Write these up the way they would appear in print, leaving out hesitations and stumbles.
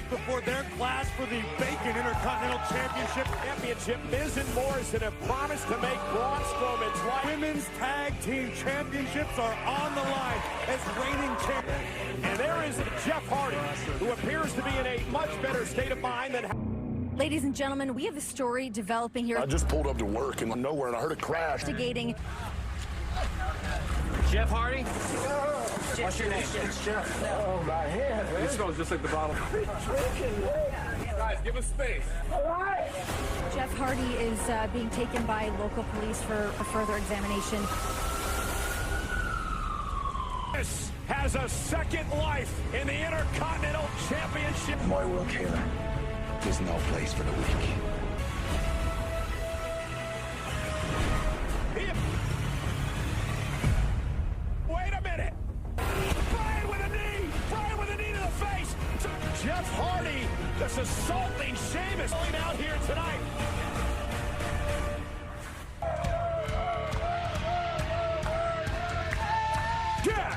before their clash for the vacant Intercontinental Championship. Miz and Morrison have promised to make Braun Strowman's life. Women's Tag Team Championships are on the line as reigning champions. And there is Jeff Hardy, who appears to be in a much better state of mind than... Ladies and gentlemen, we have a story developing here. I just pulled up to work and nowhere, and I heard a crash. Investigating. Jeff Hardy? What's your name? It's Jeff. Oh, my hand. It smells just like the bottle. Guys, give us space. Jeff Hardy is being taken by local police for a further examination. This has a second life in the Intercontinental Championship. My work here is no place for the weak. Wait a minute. Brian with a knee. Brian with a knee to the face. Jeff Hardy just assaulting Sheamus out here tonight. Jeff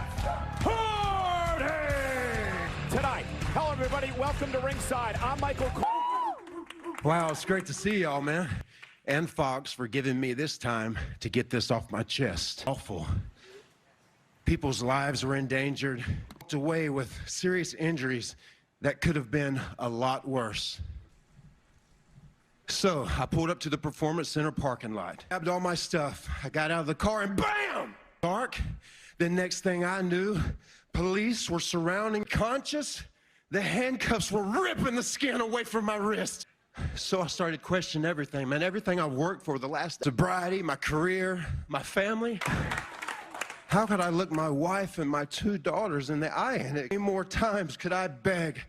Hardy! Tonight. Hello, everybody. Welcome to Ringside. I'm Michael Cole. Wow, it's great to see y'all, man. And Fox for giving me this time to get this off my chest. Awful. People's lives were endangered. Walked away with serious injuries that could have been a lot worse. So I pulled up to the Performance Center parking lot, grabbed all my stuff. I got out of the car and bam! Dark. The next thing I knew, police were surrounding conscious. The handcuffs were ripping the skin away from my wrist. So I started questioning everything, man. Everything I worked for, the last sobriety, my career, my family. How could I look my wife and my 2 daughters in the eye? And how many more times could I beg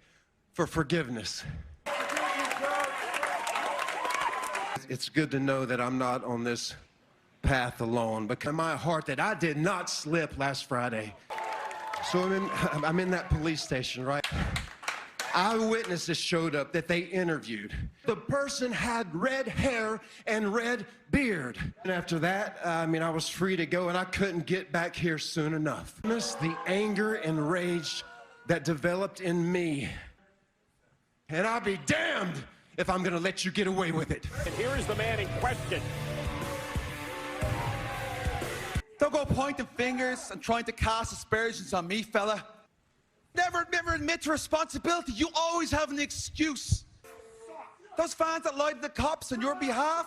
for forgiveness? It's good to know that I'm not on this path alone, but in my heart that I did not slip last Friday. So I'm in that police station, right? Eyewitnesses showed up that they interviewed. The person had red hair and red beard. And after that, I was free to go and I couldn't get back here soon enough. The anger and rage that developed in me. And I'll be damned if I'm gonna let you get away with it. And here is the man in question. Don't go pointing fingers and trying to cast aspersions on me, fella. Never admit to responsibility. You always have an excuse. Those fans that lied to the cops on your behalf,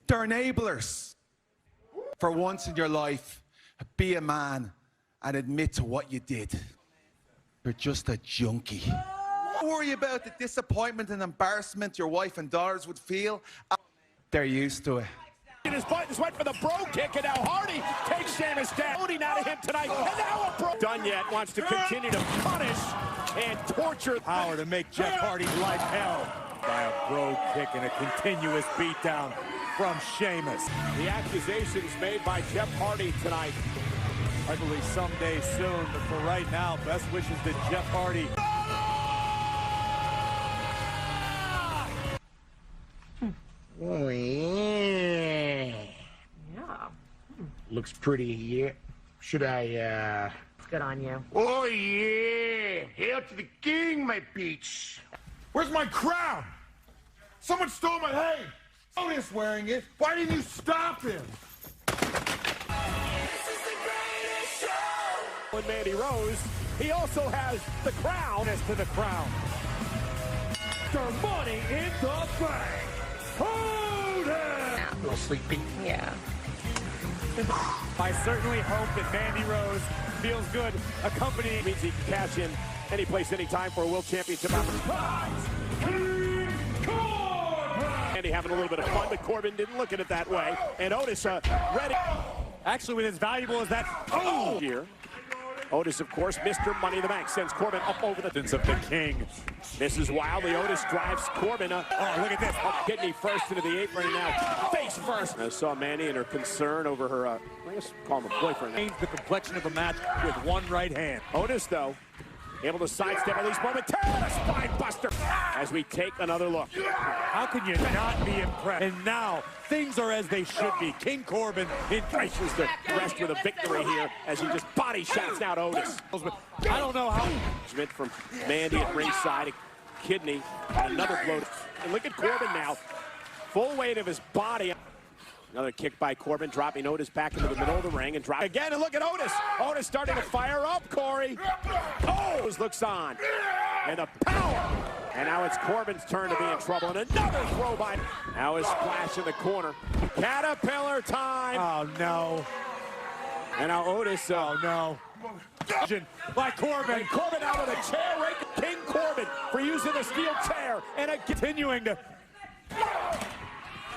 they're enablers. For once in your life, be a man and admit to what you did. You're just a junkie. Don't worry about the disappointment and embarrassment your wife and daughters would feel. They're used to it. His buttons went for the bro kick, and now Hardy takes Sheamus down. Loading out of him tonight, and now a bro. Done yet, wants to continue to punish and torture. Power to make Jeff Hardy's life hell by a bro kick and a continuous beatdown from Sheamus. The accusations made by Jeff Hardy tonight. I believe someday soon, but for right now, best wishes to Jeff Hardy. Oh, yeah. Yeah. Looks pretty, yeah. Should I, It's good on you. Oh, yeah. Hail to the king, my beach. Where's my crown? Someone stole my hay. Somebody's wearing it. Why didn't you stop him? When Mandy Rose, he also has the crown as to the crown. The money in the bank. Hold it! A little sleepy. Yeah. I certainly hope that Mandy Rose feels good. Accompanying means he can cash in any place, anytime for a world championship. Mandy having a little bit of fun, but Corbin didn't look at it that way. And Otis ready. Actually, with as valuable as that here. Otis, of course, Mr. Money in the Bank, sends Corbin up over the fence of the king. Misses wildly. Otis drives Corbin. Oh, look at this. Kidney first into the apron, and now face first. I saw Mandy and her concern over her, I guess call him a boyfriend. Changed the complexion of the match with one right hand. Otis, though, able to sidestep at least momentarily. A spine buster as we take another look. How can you not be impressed? And now, things are as they should be. King Corbin encourages the rest with a victory here as he just body shots out Otis. I don't know how. From Mandy at ringside, a kidney, and another blow. And look at Corbin now, full weight of his body. Another kick by Corbin, dropping Otis back into the middle of the ring and drop again. And look at Otis. Otis starting to fire up, Corey. Oh, looks on. And the power. And now it's Corbin's turn to be in trouble. And another throw by. Now his splash in the corner. Caterpillar time. Oh, no. And now Otis. Oh, no. By Corbin. And Corbin out of the chair. Right to King Corbin for using the steel chair. And continuing to.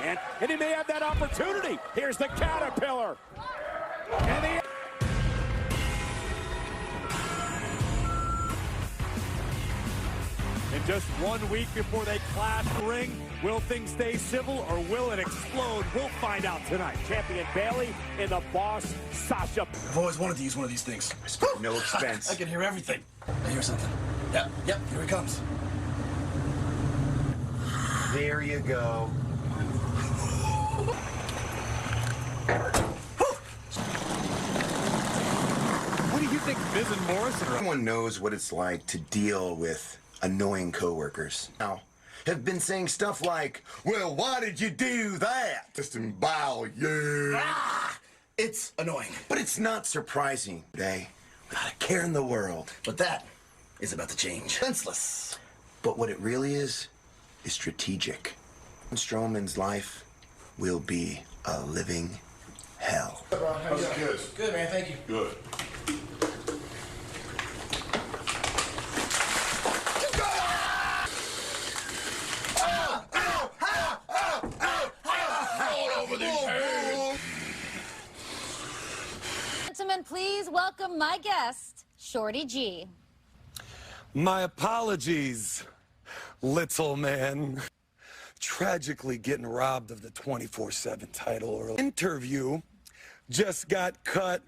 And he may have that opportunity. Here's the Caterpillar. And the... And just 1 week before they clash the ring, will things stay civil or will it explode? We'll find out tonight. Champion Bailey and the boss, Sasha. I've always wanted to use one of these things. No expense. I can hear everything. I hear something. Yep, here he comes. There you go. What do you think Miz and Morrison are? Everyone knows what it's like to deal with annoying coworkers. Now, have been saying stuff like, well, why did you do that? Just embowel you. It's annoying. But it's not surprising today, without a care in the world. But that is about to change. Senseless. But what it really is strategic. Strowman's life will be a living hell. How's it good? Good, man, thank you. Good. Gentlemen, please welcome my guest, Shorty G. My apologies, little man. Tragically getting robbed of the 24/7 title early. Interview just got cut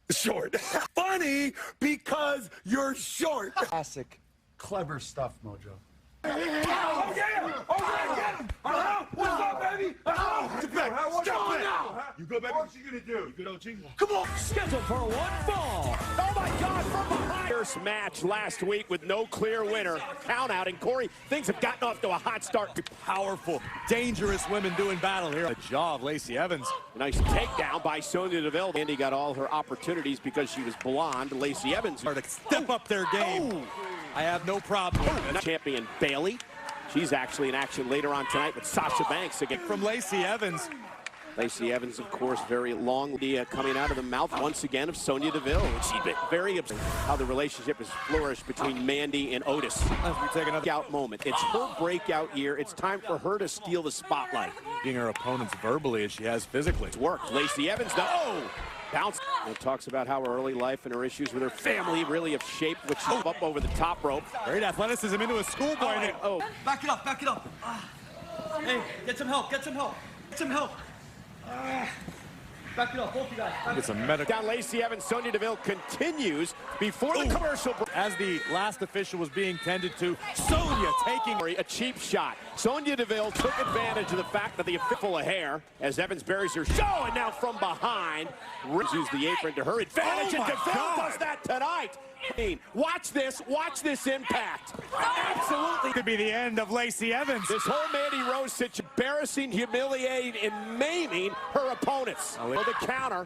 short. Funny because you're short. Classic, clever stuff, Mojo. Oh, get him! What's up, baby? You good, baby? What you gonna do? You good, OG? Come on! Scheduled for one fall. Oh, my God, from behind. First match last week with no clear winner. Count out. And, Corey, things have gotten off to a hot start. Powerful, dangerous women doing battle here. The jaw of Lacey Evans. A nice takedown by Sonya Deville. Andy got all her opportunities because she was blonde. Lacey Evans. To step up their game. I have no problem. Champion Bailey. She's actually in action later on tonight with Sasha Banks again. From Lacey Evans. Lacey Evans, of course, very long coming out of the mouth once again of Sonya Deville. She's been very upset how the relationship has flourished between Mandy and Otis. As we take another breakout moment. It's her breakout year. It's time for her to steal the spotlight. Being her opponents verbally as she has physically. It's worked. Lacey Evans, no! Bounce. And talks about how her early life and her issues with her family really have shaped what she's up over the top rope. Great athleticism into a schoolboy. Back it up, back it up. Hey, get some help, get some help, get some help. Back it up, both you guys. Get some medical. Down Lacey Evans, Sonya Deville continues before the commercial break. As the last official was being tended to, Sonya taking a cheap shot. Sonya Deville took advantage of the fact that the full of hair as Evans buries her show, and now from behind, uses the apron to her advantage, and Deville does that tonight. Watch this impact. Absolutely. Could be the end of Lacey Evans. This whole Mandy Rose situation, embarrassing, humiliating, and maiming her opponents. For the counter,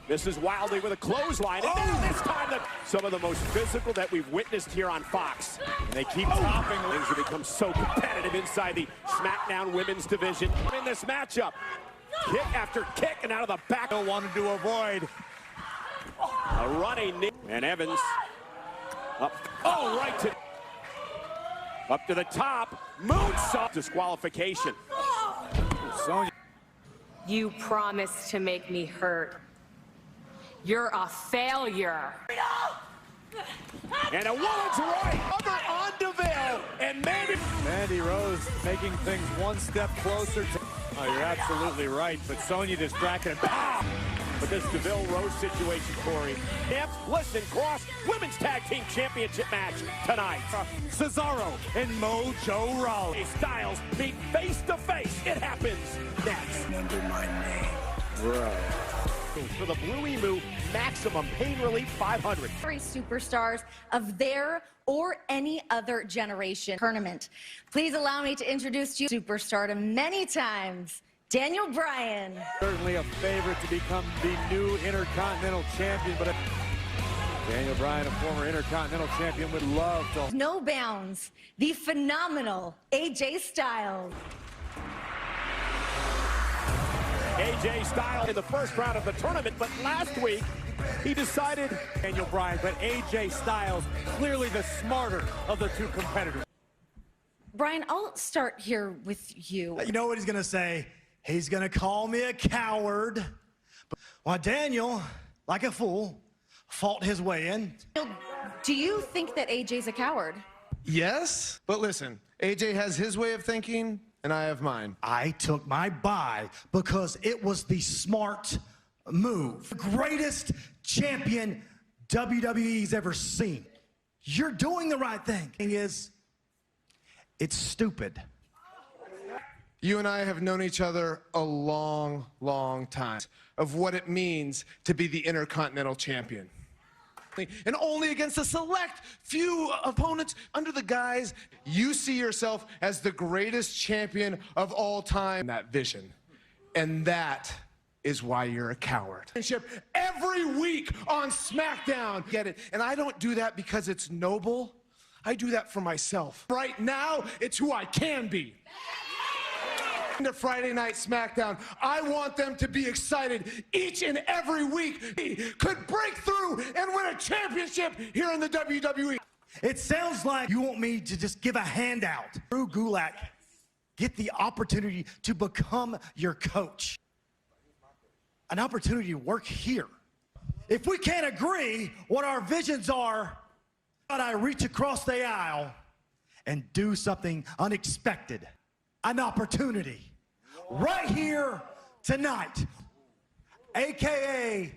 this is Wildly with a clothesline, and now this time some of the most physical that we've witnessed here on Fox. And they keep topping. Things have become so competitive inside the SmackDown women's division. In this matchup, kick after kick, and out of the back. Wanted to avoid a running knee, and Evans up. Oh, right to up to the top. Moonsault disqualification. Sonya. You promised to make me hurt. You're a failure. And a woman's right over on Deville, and Mandy Rose making things one step closer to. Oh, you're absolutely right, but Sonya distracted. Pow! But this DeVille Rose situation, Corey. Yep, listen, Cross Women's Tag Team Championship match tonight. Cesaro and Mojo Rawley. Styles meet face to face. It happens next. Under my name, bro. For the Blue Emu, maximum pain relief 500. Three superstars of their or any other generation tournament. Please allow me to introduce you to superstardom many times, Daniel Bryan. Certainly a favorite to become the new Intercontinental Champion, but Daniel Bryan, a former Intercontinental Champion, would love to. No bounds, the phenomenal AJ Styles. AJ Styles in the first round of the tournament, but last week he decided Daniel Bryan, but AJ Styles, clearly the smarter of the two competitors. Brian, I'll start here with you. You know what he's going to say? He's going to call me a coward. Well, Daniel, like a fool, fought his way in. Do you think that AJ's a coward? Yes, but listen, AJ has his way of thinking, and I have mine. I took my bye because it was the smart move. The greatest champion WWE's ever seen. You're doing the right thing. The thing is, it's stupid. You and I have known each other a long, long time of what it means to be the Intercontinental Champion. And only against a select few opponents under the guise you see yourself as the greatest champion of all time. That vision. And that is why you're a coward. Every week on SmackDown. Get it? And I don't do that because it's noble. I do that for myself. Right now, it's who I can be. To Friday Night SmackDown, I want them to be excited each and every week. He could break through and win a championship here in the WWE. It sounds like you want me to just give a handout. Drew Gulak, get the opportunity to become your coach. An opportunity to work here. If we can't agree what our visions are, I reach across the aisle and do something unexpected. An opportunity. Right here tonight, AKA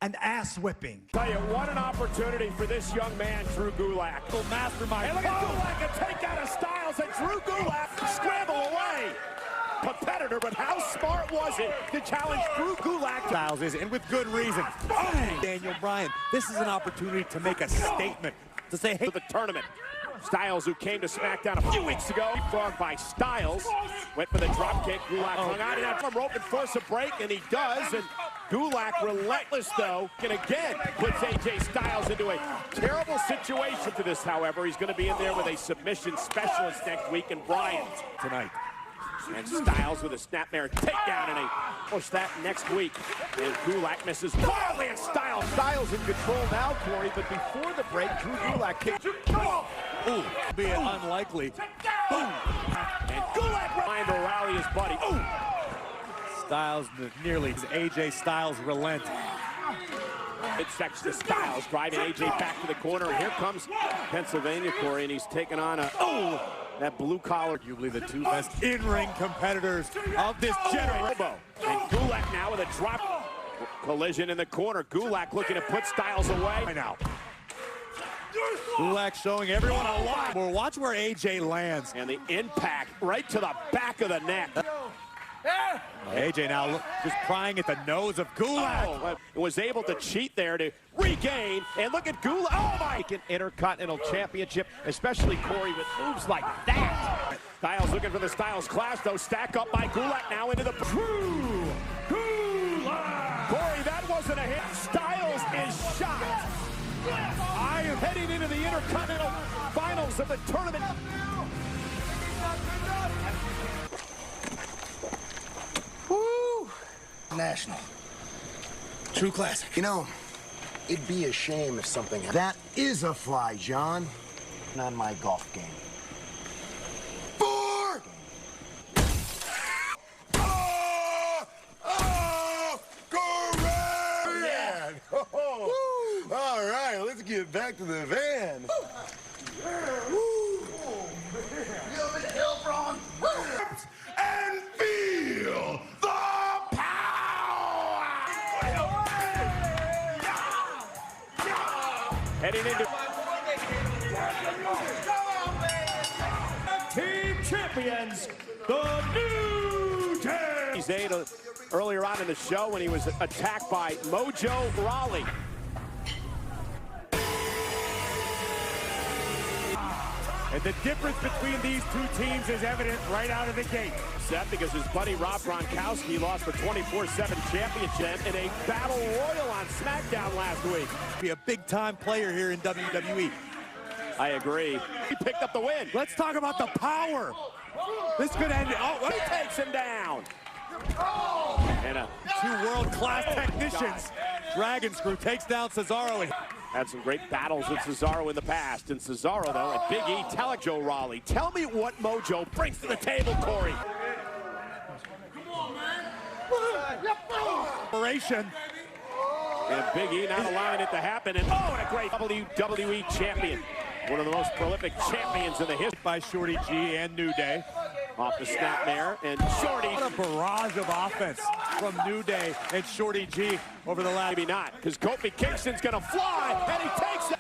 an ass whipping. Tell you, what an opportunity for this young man, Drew Gulak. Mastermind. And look at Gulak and take out of Styles, and Drew Gulak scramble away. Competitor, but how smart was it to challenge Drew Gulak? Styles is, and with good reason. Daniel Bryan, this is an opportunity to make a statement, to say, hey, to the tournament. Styles, who came to SmackDown a few weeks ago, leapfrogged by Styles, went for the dropkick. Gulak hung on and out from rope and force a break, and he does. And Gulak, relentless though, and again puts AJ Styles into a terrible situation to this. However, he's going to be in there with a submission specialist next week, and Bryan tonight. And Styles with a snapmare takedown, and push that next week. And Gulak misses wildly, and Styles in control now, Corey. But before the break, Drew Gulak kicked. Ooh, be it unlikely. Boom. And Gulak trying to rally his buddy. Ooh. Styles nearly. AJ Styles relent. It checks to Styles, driving AJ back to the corner. And here comes Pennsylvania, Corey, and he's taking on that blue collar. Arguably the two best in-ring competitors of this generation. And Gulak now with a drop collision in the corner. Gulak looking to put Styles away. Right now. Gulak showing everyone a lot more. Watch where AJ lands. And the impact right to the back of the neck. AJ now just prying at the nose of Gulak. Was able to cheat there to regain. And look at Gulak. Oh, my! Intercontinental Championship, especially Corey with moves like that. Styles looking for the Styles Clash, though. Stack up by Gulak now into the... Drew Gulak! Corey, that wasn't a hit. Styles is shot. I am heading into the Intercontinental Finals of the tournament. Woo! National. True classic. You know, it'd be a shame if something happened. That is a fly, John. On my golf game. 4! Go red! All right, let's get back to the van. And feel the power! Heading into Team champions, the New Day. He's earlier on in the show when he was attacked by Mojo Rawley. And the difference between these two teams is evident right out of the gate. Set because his buddy Rob Gronkowski lost the 24/7 championship in a battle royal on SmackDown last week. Be a big-time player here in WWE. I agree. He picked up the win. Let's talk about the power. This could end. Oh, he takes him down. And two world-class technicians. Dragon Screw takes down Cesaro. Had some great battles with Cesaro in the past. And Cesaro, though, and Big E telling Joe Rawley, tell me what Mojo brings to the table, Corey. Come on, man. And Big E not allowing it to happen. And oh, and a great WWE champion. One of the most prolific champions in the history. By Shorty G and New Day. Off the snap there, and Shorty. What a barrage of offense from New Day and Shorty G over the last. Maybe not, because Kofi Kingston's going to fly, and he takes it.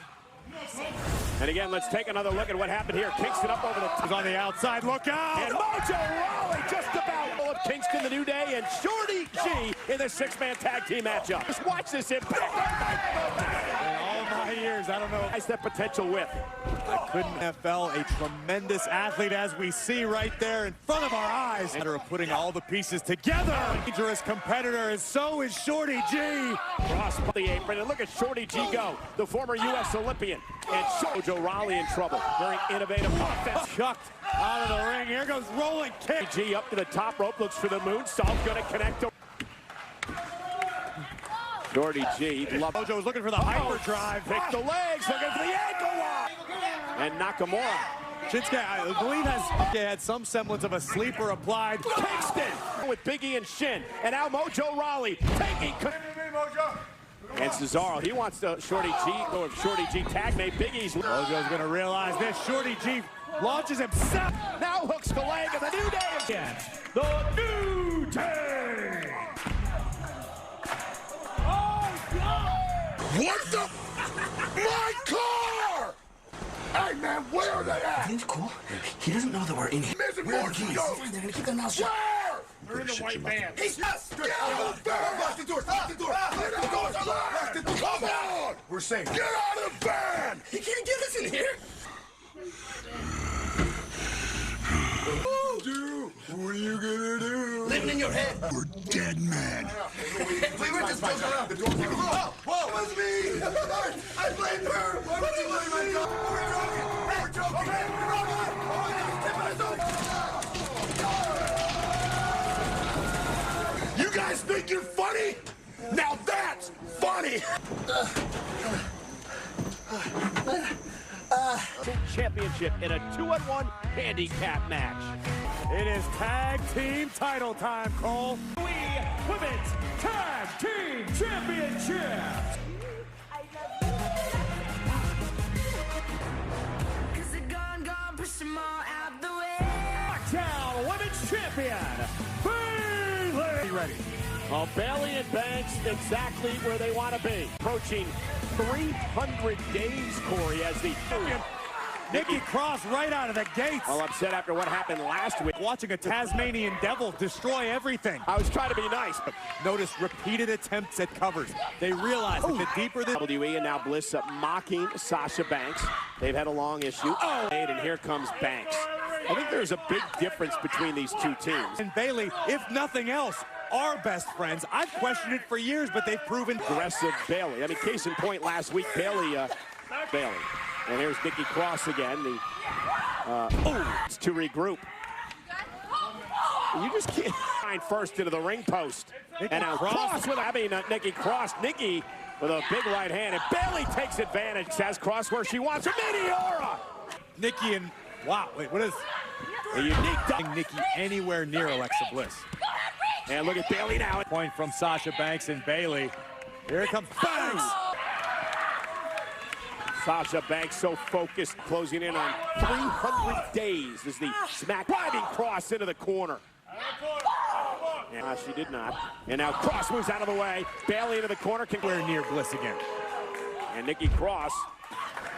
And again, let's take another look at what happened here. Kingston up over the top. He's on the outside, look out! And Mojo Rawley just about of Kingston, the New Day, and Shorty G in the six-man tag team matchup. Just watch this impact. Years, I don't know. Nice that potential with. I couldn't have felt a tremendous athlete as we see right there in front of our eyes. Matter of putting all the pieces together. Dangerous competitor, and so is Shorty G. Cross the apron, and look at Shorty G go, the former U.S. Olympian. And Mojo Rawley in trouble. Very innovative offense. Chucked out of the ring. Here goes rolling kick. G up to the top rope, looks for the moonsault, going to connect. Shorty G. Mojo's looking for the hyperdrive. Pick the legs, looking for the ankle lock. And Nakamura. Shinsuke, I believe, had some semblance of a sleeper applied. Kingston with Big E and Shin. And now Mojo Rawley taking. And Cesaro, he wants to Shorty G, or Shorty G tag mate. Big E's. Mojo's going to realize this. Shorty G launches himself. Now hooks the leg of the New Day again. The New Day. What the? My car! Hey, man, where are they at? He's cool. He doesn't know that we're in here. Missing more keys. They're gonna keep their mouths shut. They're in the white van. He's not. Get out of the van! Lock the doors! Lock the doors! Lock the doors! Come on! We're safe. Get out of the van! He can't get us in here. Dude, what are you gonna do? Living in your head. We're dead men. We were just joking around. The door's open. Whoa, it was me! I blamed her! Why would you blame my dog? We're joking! We're joking! You guys think you're funny? Now that's funny! Championship in a 2-on-1 handicap match. It is tag team title time, Cole. Women's Tag Team Championship. SmackDown Women's Champion, Bayley. Ready. Well, Bayley and Banks exactly where they want to be. Approaching 300 days, Corey, as the Nikki Cross right out of the gates. All upset after what happened last week. Watching a Tasmanian devil destroy everything. I was trying to be nice, but notice repeated attempts at covers. They realize that the deeper the WWE and now Bliss mocking Sasha Banks. They've had a long issue. Oh, and here comes Banks. I think there's a big difference between these two teams. And Bayley, if nothing else, are best friends. I've questioned it for years, but they've proven aggressive. Bayley. I mean, case in point, last week, Bayley. And here's Nikki Cross again. It's to regroup. You just can't find first into the ring post. Nikki and now Cross with Nikki Cross. Nikki with a big right hand, and Bayley takes advantage. Has Cross where she wants her. Meteora. Nikki and wow, wait, what is a unique Nikki anywhere near Alexa Bliss? And look at Bayley now. Point from Sasha Banks and Bayley. Here comes Banks. Sasha Banks so focused, closing in on 300 days as the smack driving Cross into the corner. She did not. And now Cross moves out of the way. Bayley into the corner. Where near Bliss again. And Nikki Cross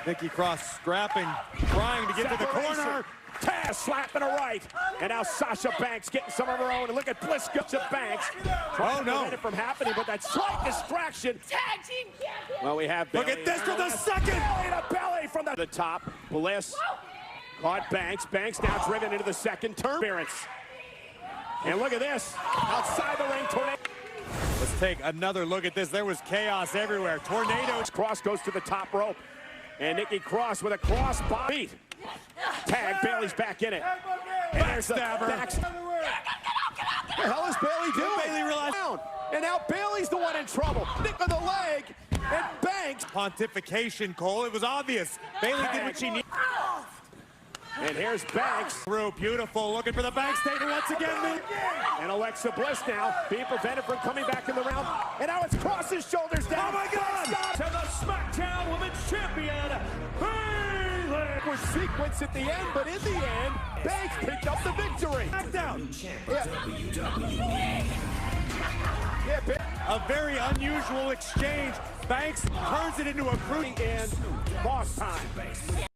Nikki Cross scrapping, trying to get to the corner. Taz slapping a right. And now Sasha Banks getting some of her own. And look at Bliss goes to Banks. Trying to prevent it from happening, but that slight distraction. Tag team champion. Well, we have Bailey. Look at this for the second. Belly to belly from the top. Bliss caught Banks. Banks now driven into the second turn. And look at this. Outside the ring, tornado. Let's take another look at this. There was chaos everywhere. Tornadoes. Cross goes to the top rope. And Nikki Cross with a cross body. Tag, Bailey's back in it. And there's the back. What the hell is Bailey doing? Bailey realized. And now Bailey's the one in trouble. Nick on the leg. And Banks. Pontification, Cole. It was obvious. Bailey did what she needed. And here's Banks. Through, beautiful. Looking for the bank statement once again. And Alexa Bliss now being prevented from coming back in the round. And now it's Cross's shoulders down. Oh my God! To the SmackDown Women's Champion, Bayley. Was sequence at the end, but in the end, Banks picked up the victory. A very unusual exchange. Banks turns it into a cruise and boss time.